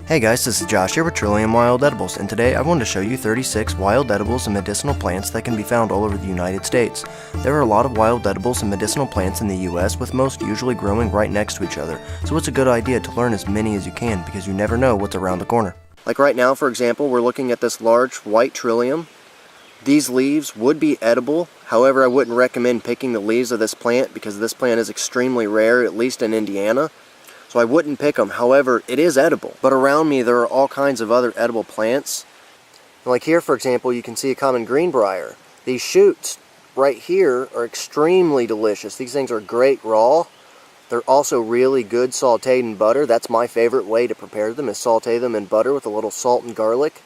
Hey guys, this is Josh here with Trillium Wild Edibles, and today I wanted to show you 36 wild edibles and medicinal plants that can be found all over the United States. There are a lot of wild edibles and medicinal plants in the US, with most usually growing right next to each other, so it's a good idea to learn as many as you can because you never know what's around the corner. Like right now, for example, we're looking at this large white trillium. These leaves would be edible, however I wouldn't recommend picking the leaves of this plant because this plant is extremely rare, at least in Indiana. So I wouldn't pick them. However, it is edible. But around me there are all kinds of other edible plants. Like here, for example, you can see a common greenbrier. These shoots right here are extremely delicious. These things are great raw. They're also really good sauteed in butter. That's my favorite way to prepare them, is saute them in butter with a little salt and garlic.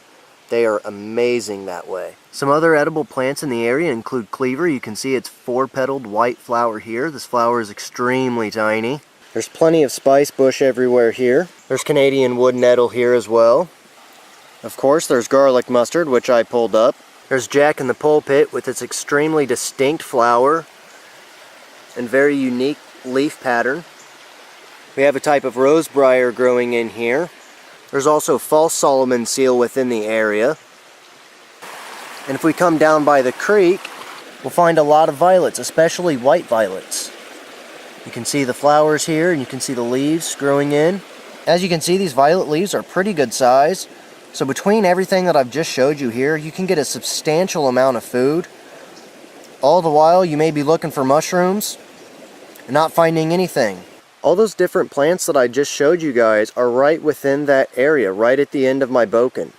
They are amazing that way. Some other edible plants in the area include cleaver. You can see its four-petaled white flower here. This flower is extremely tiny. There's plenty of spice bush everywhere here. There's Canadian wood nettle here as well. Of course, there's garlic mustard, which I pulled up. There's Jack in the Pulpit with its extremely distinct flower and very unique leaf pattern. We have a type of rosebriar growing in here. There's also false Solomon seal within the area. And if we come down by the creek, we'll find a lot of violets, especially white violets. You can see the flowers here, and you can see the leaves growing in. As you can see, these violet leaves are pretty good size. So between everything that I've just showed you here, you can get a substantial amount of food. All the while, you may be looking for mushrooms and not finding anything. All those different plants that I just showed you guys are right within that area, right at the end of my boken.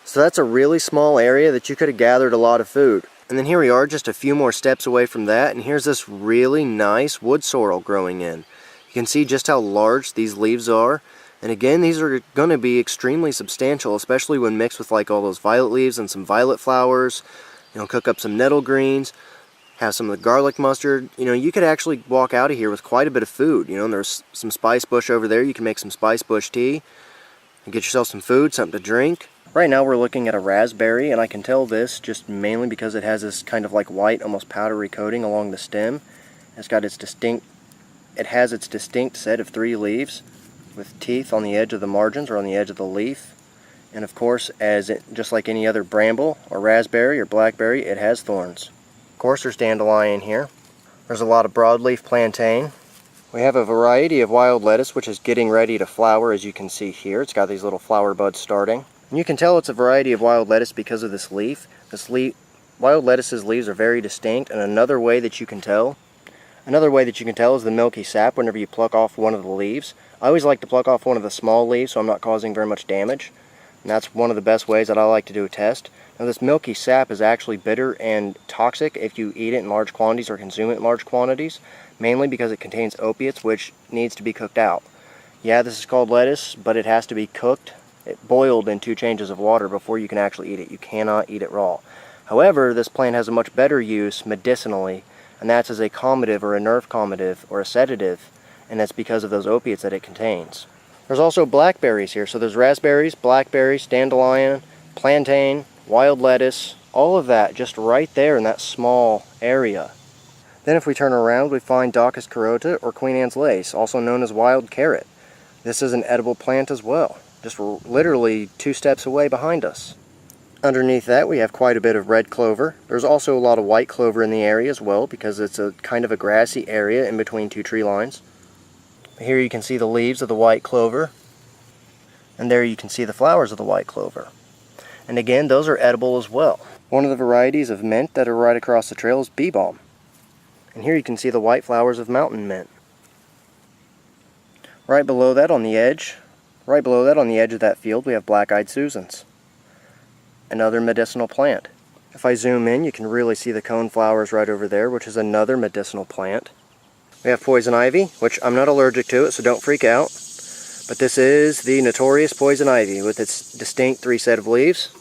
So that's a really small area that you could have gathered a lot of food. And then here we are, just a few more steps away from that, and here's this really nice wood sorrel growing in. You can see just how large these leaves are. And again, these are going to be extremely substantial, especially when mixed with like all those violet leaves and some violet flowers. You know, cook up some nettle greens, have some of the garlic mustard. You know, you could actually walk out of here with quite a bit of food. You know, and there's some spice bush over there. You can make some spice bush tea and get yourself some food, something to drink. Right now we're looking at a raspberry, and I can tell this just mainly because it has this kind of like white, almost powdery coating along the stem. It has its distinct set of 3 leaves with teeth on the edge of the margins or on the edge of the leaf. And of course, just like any other bramble or raspberry or blackberry, it has thorns. Of course, there's dandelion here. There's a lot of broadleaf plantain. We have a variety of wild lettuce which is getting ready to flower, as you can see here. It's got these little flower buds starting. And you can tell it's a variety of wild lettuce because of this leaf. Wild lettuce's leaves are very distinct, and another way that you can tell is the milky sap whenever you pluck off one of the leaves. I always like to pluck off one of the small leaves so I'm not causing very much damage. And that's one of the best ways that I like to do a test. Now this milky sap is actually bitter and toxic if you eat it in large quantities or consume it in large quantities, mainly because it contains opiates which needs to be cooked out. Yeah, this is called lettuce, but it has to be cooked, boiled in 2 changes of water before you can actually eat it. You cannot eat it raw. However, this plant has a much better use medicinally, and that's as a calmative or a nerve calmative or a sedative, and that's because of those opiates that it contains. There's also blackberries here, so there's raspberries, blackberries, dandelion, plantain, wild lettuce, all of that just right there in that small area. Then if we turn around, we find Daucus carota, or Queen Anne's lace, also known as wild carrot. This is an edible plant as well, just literally 2 steps away behind us. Underneath that we have quite a bit of red clover. There's also a lot of white clover in the area as well because it's a kind of a grassy area in between 2 tree lines. Here you can see the leaves of the white clover, and there you can see the flowers of the white clover. And again, those are edible as well. One of the varieties of mint that are right across the trail is bee balm. And here you can see the white flowers of mountain mint. Right below that on the edge of that field, we have black-eyed Susans, another medicinal plant. If I zoom in, you can really see the cone flowers right over there, which is another medicinal plant. We have poison ivy, which I'm not allergic to it, so don't freak out. But this is the notorious poison ivy with its distinct 3 set of leaves.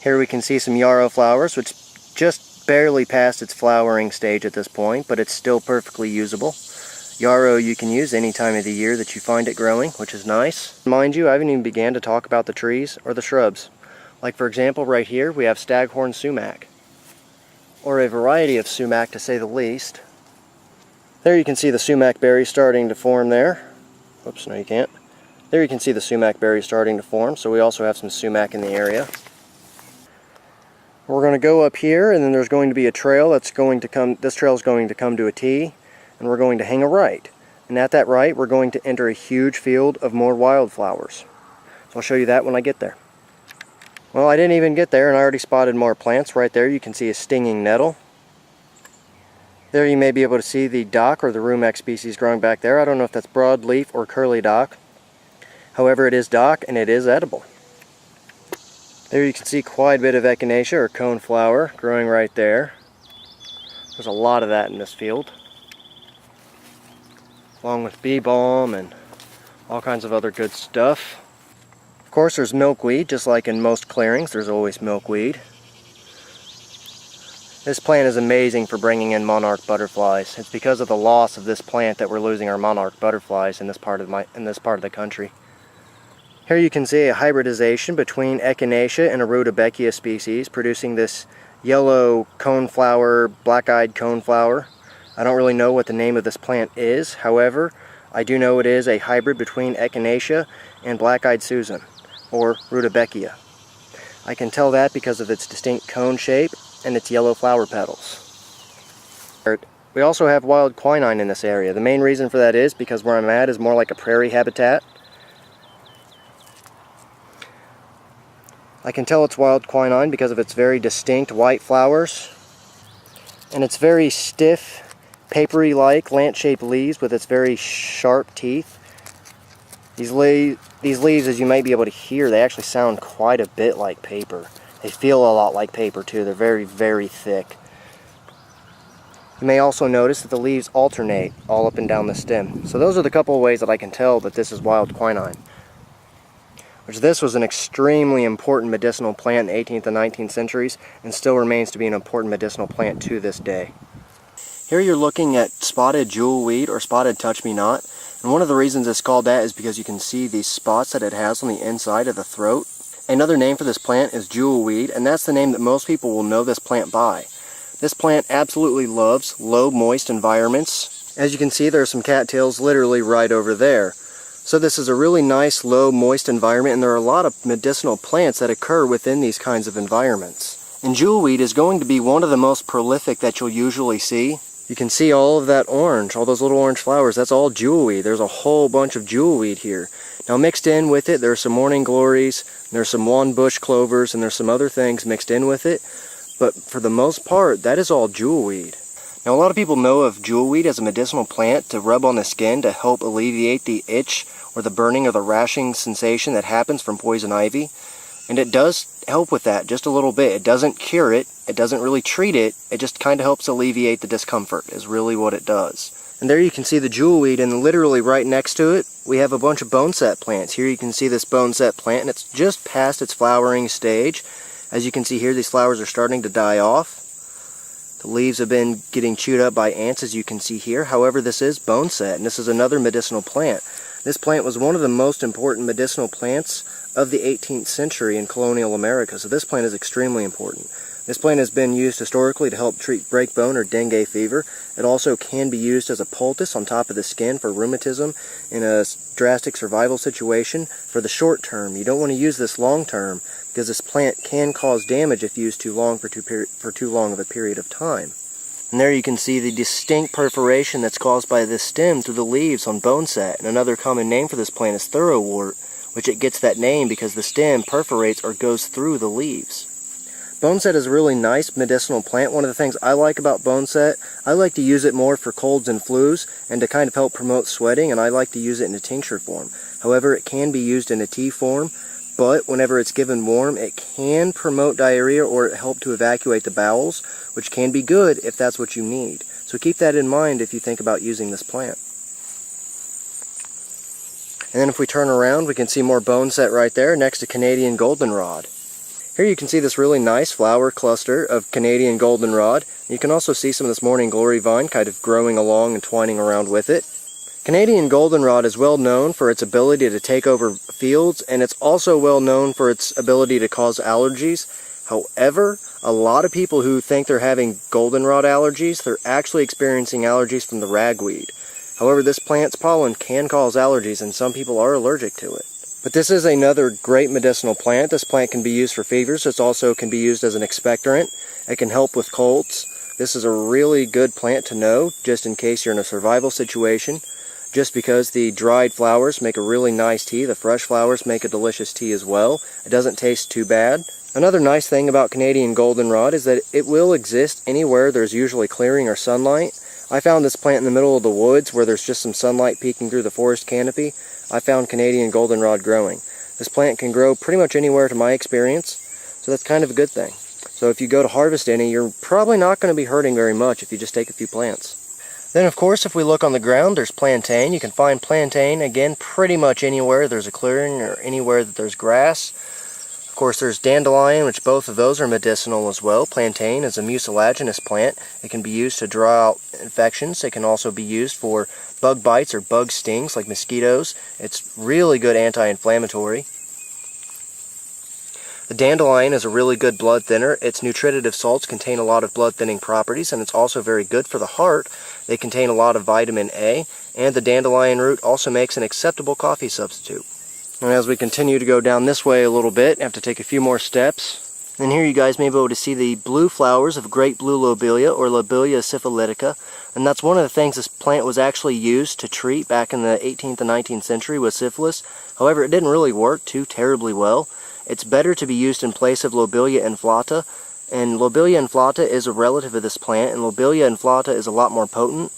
Here we can see some yarrow flowers, which just barely passed its flowering stage at this point, but it's still perfectly usable. Yarrow you can use any time of the year that you find it growing, which is nice. Mind you, I haven't even began to talk about the trees or the shrubs. Like for example, right here we have staghorn sumac, or a variety of sumac to say the least. There you can see the sumac berries starting to form there. Oops, no you can't. There you can see the sumac berries starting to form, so we also have some sumac in the area. We're going to go up here, and then there's going to be a trail that's going to come, this trail is going to come to a T, and we're going to hang a right. And at that right, we're going to enter a huge field of more wildflowers. So I'll show you that when I get there. Well, I didn't even get there, and I already spotted more plants. Right there you can see a stinging nettle. There you may be able to see the dock or the rumex species growing back there. I don't know if that's broadleaf or curly dock. However, it is dock and it is edible. There you can see quite a bit of echinacea or coneflower growing right there. There's a lot of that in this field, along with bee balm and all kinds of other good stuff. Of course, there's milkweed. Just like in most clearings, there's always milkweed. This plant is amazing for bringing in monarch butterflies. It's because of the loss of this plant that we're losing our monarch butterflies in this part of the country. Here you can see a hybridization between echinacea and a rudbeckia species, producing this yellow coneflower, black-eyed coneflower. I don't really know what the name of this plant is. However, I do know it is a hybrid between echinacea and black-eyed Susan, or rudbeckia. I can tell that because of its distinct cone shape and its yellow flower petals. We also have wild quinine in this area. The main reason for that is because where I'm at is more like a prairie habitat. I can tell it's wild quinine because of its very distinct white flowers and its very stiff, papery-like, lance-shaped leaves with its very sharp teeth. These leaves, as you might be able to hear, they actually sound quite a bit like paper. They feel a lot like paper too. They're very, very thick. You may also notice that the leaves alternate all up and down the stem. So those are the couple of ways that I can tell that this is wild quinine. This was an extremely important medicinal plant in the 18th and 19th centuries and still remains to be an important medicinal plant to this day. Here you're looking at spotted jewelweed or spotted touch-me-not, and one of the reasons it's called that is because you can see these spots that it has on the inside of the throat. Another name for this plant is jewelweed, and that's the name that most people will know this plant by. This plant absolutely loves low moist environments. As you can see, there are some cattails literally right over there. So this is a really nice, low, moist environment, and there are a lot of medicinal plants that occur within these kinds of environments. And jewelweed is going to be one of the most prolific that you'll usually see. You can see all of that orange, all those little orange flowers, that's all jewelweed. There's a whole bunch of jewelweed here. Now mixed in with it, there's some morning glories, there's some lawn bush clovers, and there's some other things mixed in with it. But for the most part, that is all jewelweed. Now a lot of people know of jewelweed as a medicinal plant to rub on the skin to help alleviate the itch or the burning or the rashing sensation that happens from poison ivy. And it does help with that just a little bit. It doesn't cure it, it doesn't really treat it, it just kind of helps alleviate the discomfort is really what it does. And there you can see the jewelweed, and literally right next to it we have a bunch of boneset plants. Here you can see this boneset plant, and it's just past its flowering stage. As you can see here, these flowers are starting to die off. The leaves have been getting chewed up by ants, as you can see here. However, this is boneset, and this is another medicinal plant. This plant was one of the most important medicinal plants of the 18th century in colonial America, so this plant is extremely important. This plant has been used historically to help treat breakbone or dengue fever. It also can be used as a poultice on top of the skin for rheumatism in a drastic survival situation for the short term. You don't want to use this long term because this plant can cause damage if used too long for too long of a period of time. And there you can see the distinct perforation that's caused by this stem through the leaves on boneset. And another common name for this plant is thoroughwort, which it gets that name because the stem perforates or goes through the leaves. Boneset is a really nice medicinal plant. One of the things I like about boneset, I like to use it more for colds and flus and to kind of help promote sweating, and I like to use it in a tincture form. However, it can be used in a tea form, but whenever it's given warm, it can promote diarrhea or help to evacuate the bowels, which can be good if that's what you need. So keep that in mind if you think about using this plant. And then if we turn around, we can see more boneset right there next to Canadian goldenrod. Here you can see this really nice flower cluster of Canadian goldenrod. You can also see some of this morning glory vine kind of growing along and twining around with it. Canadian goldenrod is well known for its ability to take over fields, and it's also well known for its ability to cause allergies. However, a lot of people who think they're having goldenrod allergies, they're actually experiencing allergies from the ragweed. However, this plant's pollen can cause allergies and some people are allergic to it. But this is another great medicinal plant. This plant can be used for fevers. It also can be used as an expectorant. It can help with colds. This is a really good plant to know just in case you're in a survival situation. Just because the dried flowers make a really nice tea, the fresh flowers make a delicious tea as well. It doesn't taste too bad. Another nice thing about Canadian goldenrod is that it will exist anywhere there's usually clearing or sunlight. I found this plant in the middle of the woods where there's just some sunlight peeking through the forest canopy. I found Canadian goldenrod growing. This plant can grow pretty much anywhere to my experience, so that's kind of a good thing. So if you go to harvest any, you're probably not going to be hurting very much if you just take a few plants. Then of course, if we look on the ground, there's plantain. You can find plantain, again, pretty much anywhere there's a clearing or anywhere that there's grass. Of course, there's dandelion, which both of those are medicinal as well. Plantain is a mucilaginous plant. It can be used to draw out infections. It can also be used for bug bites or bug stings like mosquitoes. It's really good anti-inflammatory. The dandelion is a really good blood thinner. Its nutritive salts contain a lot of blood thinning properties, and it's also very good for the heart. They contain a lot of vitamin A, and the dandelion root also makes an acceptable coffee substitute. And as we continue to go down this way a little bit, I have to take a few more steps. And here you guys may be able to see the blue flowers of great blue lobelia, or Lobelia syphilitica. And that's one of the things this plant was actually used to treat back in the 18th and 19th century with syphilis. However, it didn't really work too terribly well. It's better to be used in place of Lobelia inflata. And Lobelia inflata is a relative of this plant, and Lobelia inflata is a lot more potent.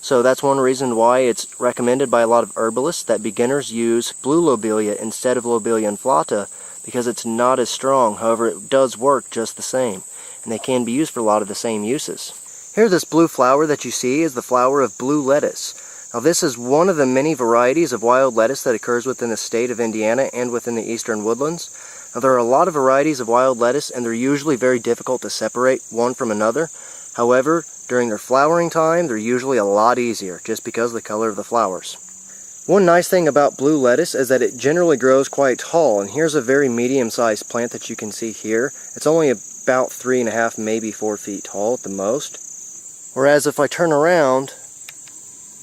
So that's one reason why it's recommended by a lot of herbalists that beginners use blue lobelia instead of Lobelia inflata, because it's not as strong. However, it does work just the same, and they can be used for a lot of the same uses. Here, this blue flower that you see is the flower of blue lettuce. Now, this is one of the many varieties of wild lettuce that occurs within the state of Indiana and within the eastern woodlands. Now, there are a lot of varieties of wild lettuce, and they're usually very difficult to separate one from another. However, during their flowering time, they're usually a lot easier, just because of the color of the flowers. One nice thing about blue lettuce is that it generally grows quite tall, and here's a very medium-sized plant that you can see here. It's only about 3.5, maybe 4 feet tall at the most. Whereas if I turn around,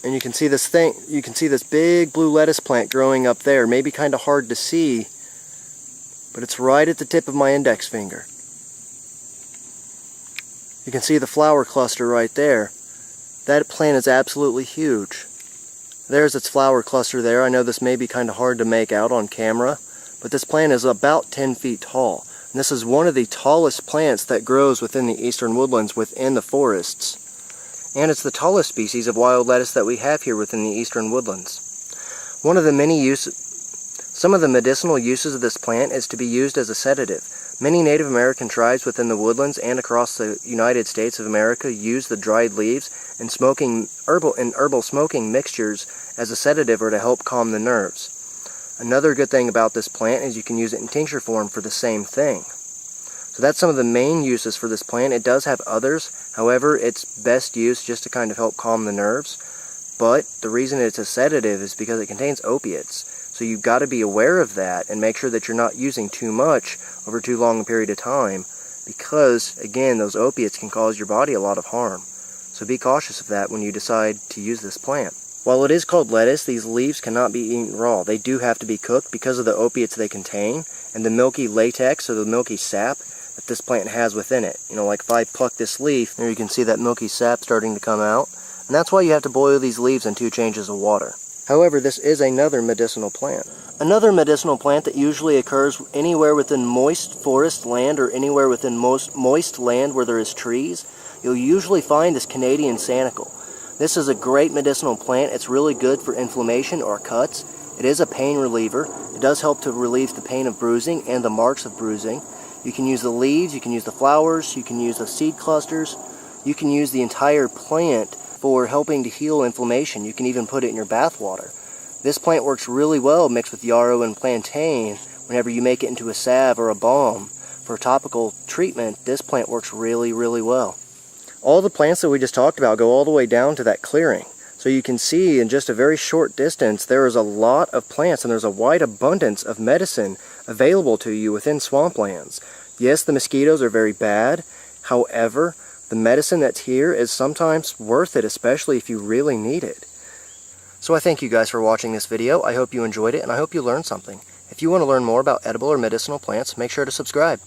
and you can see this thing, you can see this big blue lettuce plant growing up there. Maybe kind of hard to see, but it's right at the tip of my index finger. You can see the flower cluster right there. That plant is absolutely huge. There's its flower cluster there. I know this may be kind of hard to make out on camera, but this plant is about 10 feet tall. And this is one of the tallest plants that grows within the eastern woodlands within the forests. And it's the tallest species of wild lettuce that we have here within the eastern woodlands. One of the many uses, some of the medicinal uses of this plant is to be used as a sedative. Many Native American tribes within the woodlands and across the United States of America use the dried leaves and herbal smoking mixtures as a sedative or to help calm the nerves. Another good thing about this plant is you can use it in tincture form for the same thing. So that's some of the main uses for this plant. It does have others, however, it's best used just to kind of help calm the nerves. But the reason it's a sedative is because it contains opiates. So you've got to be aware of that and make sure that you're not using too much over too long a period of time, because, again, those opiates can cause your body a lot of harm. So be cautious of that when you decide to use this plant. While it is called lettuce, these leaves cannot be eaten raw. They do have to be cooked because of the opiates they contain and the milky latex or the milky sap that this plant has within it. You know, like if I pluck this leaf, there you can see that milky sap starting to come out. And that's why you have to boil these leaves in 2 changes of water. However, this is another medicinal plant. Another medicinal plant that usually occurs anywhere within moist forest land or anywhere within moist land where there is trees, you'll usually find this Canadian sanicle. This is a great medicinal plant. It's really good for inflammation or cuts. It is a pain reliever. It does help to relieve the pain of bruising and the marks of bruising. You can use the leaves, you can use the flowers, you can use the seed clusters, you can use the entire plant for helping to heal inflammation. You can even put it in your bath water. This plant works really well mixed with yarrow and plantain. Whenever you make it into a salve or a balm for topical treatment, this plant works really, really well. All the plants that we just talked about go all the way down to that clearing. So you can see in just a very short distance there is a lot of plants and there's a wide abundance of medicine available to you within swamplands. Yes, the mosquitoes are very bad. However, the medicine that's here is sometimes worth it, especially if you really need it. So I thank you guys for watching this video. I hope you enjoyed it, and I hope you learned something. If you want to learn more about edible or medicinal plants, make sure to subscribe.